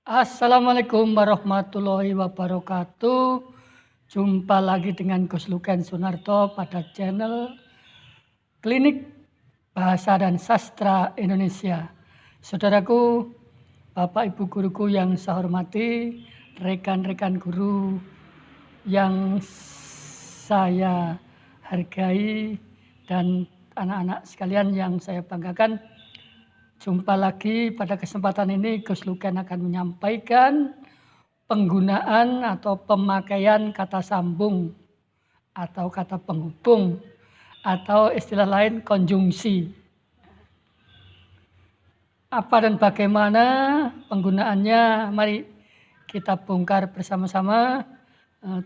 Assalamualaikum warahmatullahi wabarakatuh. Jumpa lagi dengan Gus Luken Sunarto pada channel Klinik Bahasa dan Sastra Indonesia. Saudaraku, Bapak Ibu guruku yang saya hormati, rekan-rekan guru yang saya hargai, dan anak-anak sekalian yang saya banggakan. Jumpa lagi pada kesempatan ini Gus Luken akan menyampaikan penggunaan atau pemakaian kata sambung atau kata penghubung atau istilah lain konjungsi. Apa dan bagaimana penggunaannya? Mari kita bongkar bersama-sama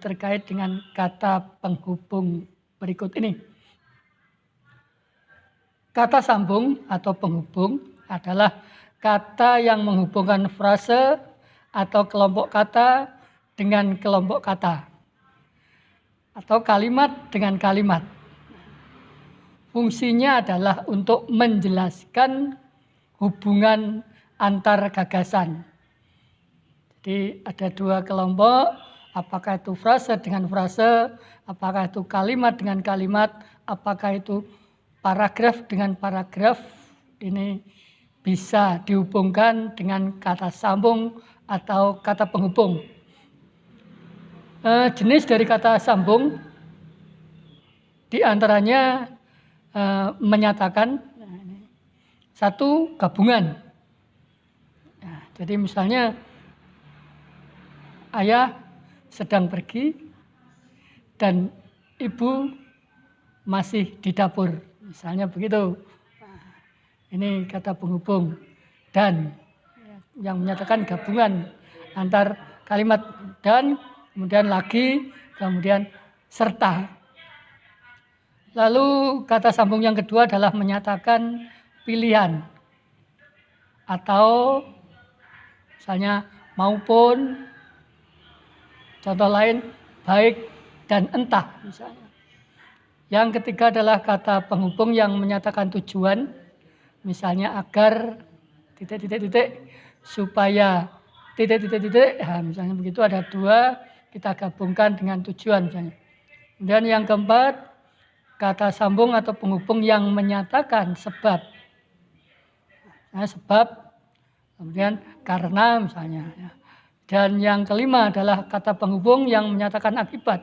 terkait dengan kata penghubung berikut ini. Kata sambung atau penghubung adalah kata yang menghubungkan frase atau kelompok kata dengan kelompok kata atau kalimat dengan kalimat. Fungsinya adalah untuk menjelaskan hubungan antar gagasan. Jadi ada dua kelompok, apakah itu frase dengan frase, apakah itu kalimat dengan kalimat, apakah itu paragraf dengan paragraf. Ini bisa dihubungkan dengan kata sambung atau kata penghubung. Jenis dari kata sambung diantaranya menyatakan satu gabungan. Jadi misalnya ayah sedang pergi dan ibu masih di dapur, misalnya begitu. Ini kata penghubung. Dan yang menyatakan gabungan antar kalimat dan, kemudian lagi, kemudian serta. Lalu kata sambung yang kedua adalah menyatakan pilihan atau misalnya maupun, contoh lain baik dan entah misalnya. Yang ketiga adalah kata penghubung yang menyatakan tujuan, misalnya agar supaya misalnya begitu, ada dua, kita gabungkan dengan tujuan misalnya. Dan yang keempat, kata sambung atau penghubung yang menyatakan sebab. Sebab, kemudian karena misalnya. Dan yang kelima adalah kata penghubung yang menyatakan akibat.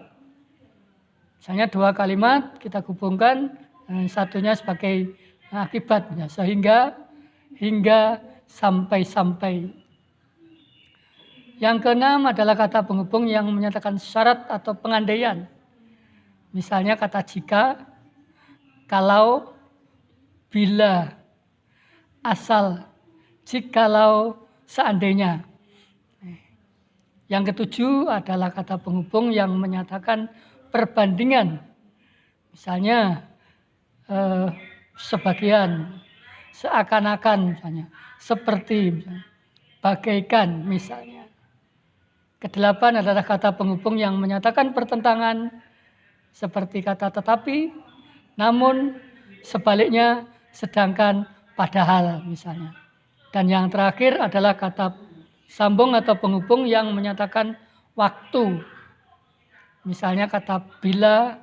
Misalnya dua kalimat kita hubungkan, satunya sebagai akibatnya, sehingga, hingga, sampai. Yang keenam adalah kata penghubung yang menyatakan syarat atau pengandaian. Misalnya kata jika, kalau, bila, asal, jikalau, seandainya. Yang ketujuh adalah kata penghubung yang menyatakan perbandingan. Misalnya sebagian, seakan-akan misalnya, seperti misalnya, bagaikan misalnya. Kedelapan adalah kata penghubung yang menyatakan pertentangan, seperti kata tetapi, namun, sebaliknya, sedangkan, padahal misalnya. Dan yang terakhir adalah kata sambung atau penghubung yang menyatakan waktu. Misalnya kata bila,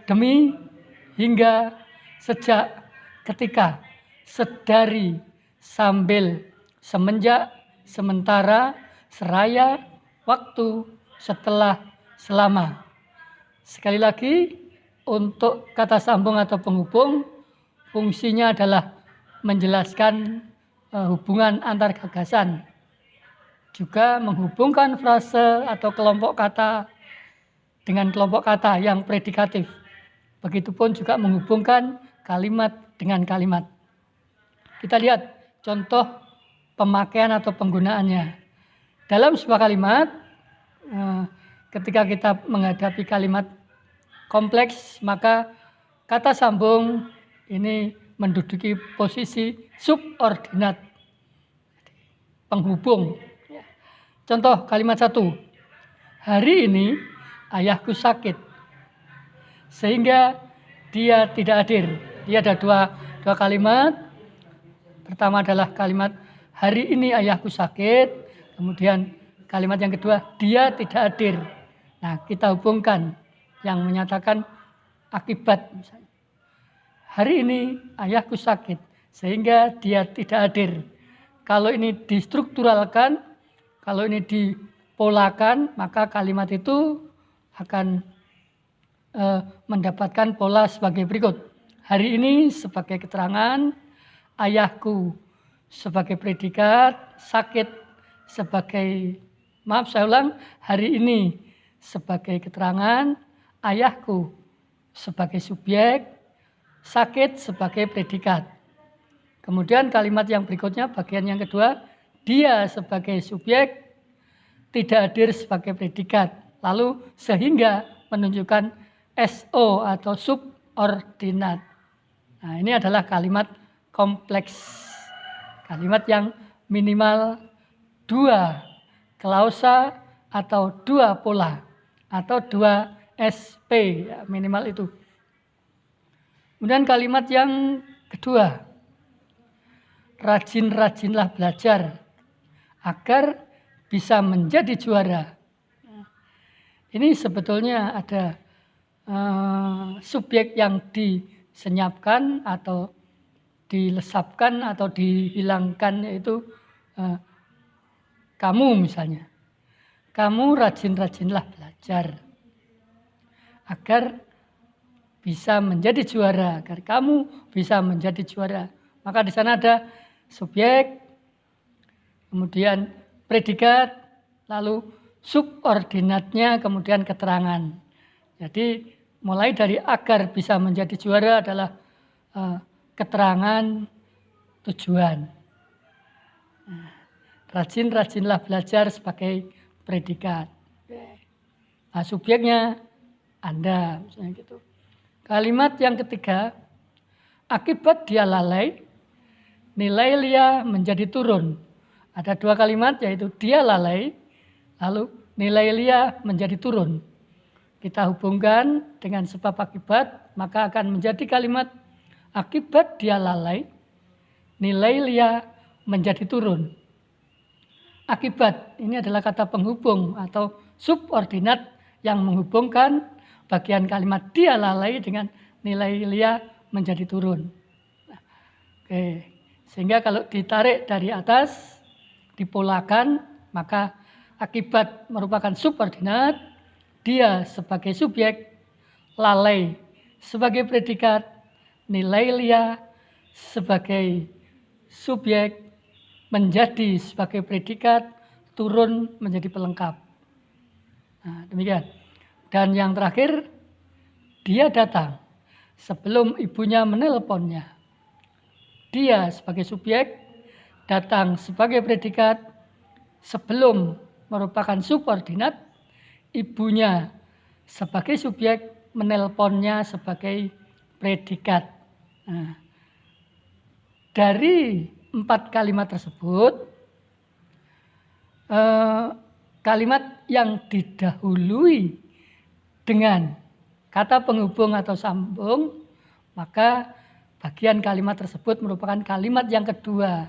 demi, hingga, sejak, ketika, sedari, sambil, semenjak, sementara, seraya, waktu, setelah, selama. Sekali lagi, untuk kata sambung atau penghubung, fungsinya adalah menjelaskan hubungan antar gagasan. Juga menghubungkan frase atau kelompok kata dengan kelompok kata yang predikatif. Begitupun juga menghubungkan kalimat dengan kalimat. Kita lihat contoh pemakaian atau penggunaannya. Dalam sebuah kalimat, ketika kita menghadapi kalimat kompleks, maka kata sambung ini menduduki posisi subordinat, penghubung. Contoh kalimat satu, hari ini ayahku sakit, sehingga dia tidak hadir. Dia ada dua kalimat. Pertama adalah kalimat hari ini ayahku sakit, Kemudian kalimat yang kedua, dia tidak hadir. Nah, kita hubungkan yang menyatakan akibat misalnya. Hari ini ayahku sakit sehingga dia tidak hadir. Kalau ini distrukturalkan, kalau ini dipolakan, maka kalimat itu akan mendapatkan pola sebagai berikut. Hari ini sebagai keterangan, ayahku sebagai predikat, sakit sebagai, maaf saya ulang, hari ini sebagai keterangan, ayahku sebagai subjek, sakit sebagai predikat. Kemudian kalimat yang berikutnya, bagian yang kedua, dia sebagai subjek, tidak hadir sebagai predikat. Lalu sehingga menunjukkan SO atau subordinat. Nah, ini adalah kalimat kompleks. Kalimat yang minimal 2 klausa atau 2 pola atau 2 SP, ya, minimal itu. Kemudian kalimat yang kedua, rajin-rajinlah belajar agar bisa menjadi juara. Ini sebetulnya ada subjek yang disenyapkan atau dilesapkan atau dihilangkan, yaitu kamu misalnya. Kamu rajin-rajinlah belajar agar bisa menjadi juara, agar kamu bisa menjadi juara. Maka di sana ada subjek, kemudian predikat, lalu subordinatnya, kemudian keterangan. Jadi mulai dari agar bisa menjadi juara adalah keterangan tujuan. Rajin-rajinlah belajar sebagai predikat. Nah, subjeknya Anda, misalnya gitu. Kalimat yang ketiga, akibat dia lalai, nilai Lia menjadi turun. Ada 2 kalimat, yaitu dia lalai, lalu nilai Lia menjadi turun. Kita hubungkan dengan sebab akibat, maka akan menjadi kalimat akibat dia lalai, nilai Lia menjadi turun. Akibat ini adalah kata penghubung atau subordinat yang menghubungkan bagian kalimat dia lalai dengan nilai Lia menjadi turun. Oke, sehingga kalau ditarik dari atas, dipolakan, maka akibat merupakan subordinat, dia sebagai subjek, lalai sebagai predikat, nilai Lia sebagai subjek, menjadi sebagai predikat, turun menjadi pelengkap. Nah, demikian. Dan yang terakhir, dia datang sebelum ibunya menelponnya. Dia sebagai subjek, datang sebagai predikat, sebelum merupakan subordinat, ibunya sebagai subjek, menelponnya sebagai predikat. Nah, dari 4 kalimat tersebut, kalimat yang didahului dengan kata penghubung atau sambung, maka bagian kalimat tersebut merupakan kalimat yang kedua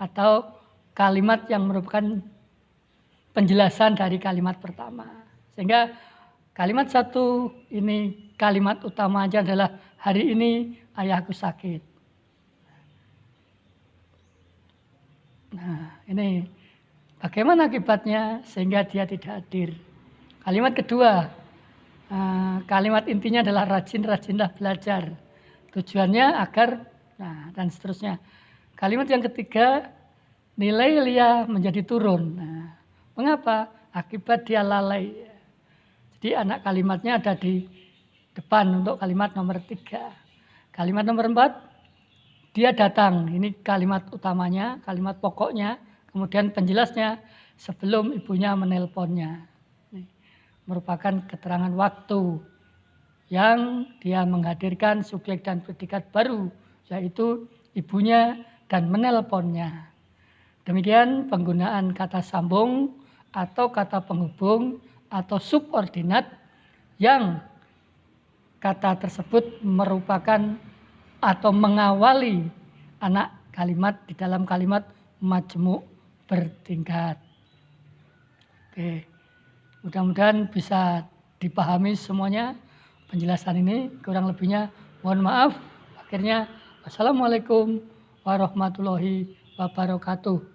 atau kalimat yang merupakan penjelasan dari kalimat pertama. Sehingga kalimat 1 ini kalimat utamanya adalah hari ini ayahku sakit. Nah, ini bagaimana akibatnya sehingga dia tidak hadir. Kalimat kedua, kalimat intinya adalah rajin-rajinlah belajar. Tujuannya agar, dan seterusnya. Kalimat yang ketiga, nilai Lia menjadi turun. Nah, mengapa? Akibat dia lalai. Jadi anak kalimatnya ada di depan untuk kalimat nomor 3. Kalimat nomor 4, dia datang. Ini kalimat utamanya, kalimat pokoknya. Kemudian penjelasnya, sebelum ibunya menelponnya. Ini merupakan keterangan waktu yang dia menghadirkan subjek dan predikat baru, yaitu ibunya dan menelponnya. Demikian penggunaan kata sambung atau kata penghubung atau subordinat yang kata tersebut merupakan atau mengawali anak kalimat di dalam kalimat majmuk bertingkat. Oke, mudah-mudahan bisa dipahami semuanya penjelasan ini. Kurang lebihnya mohon maaf. Akhirnya, wassalamualaikum warahmatullahi wabarakatuh.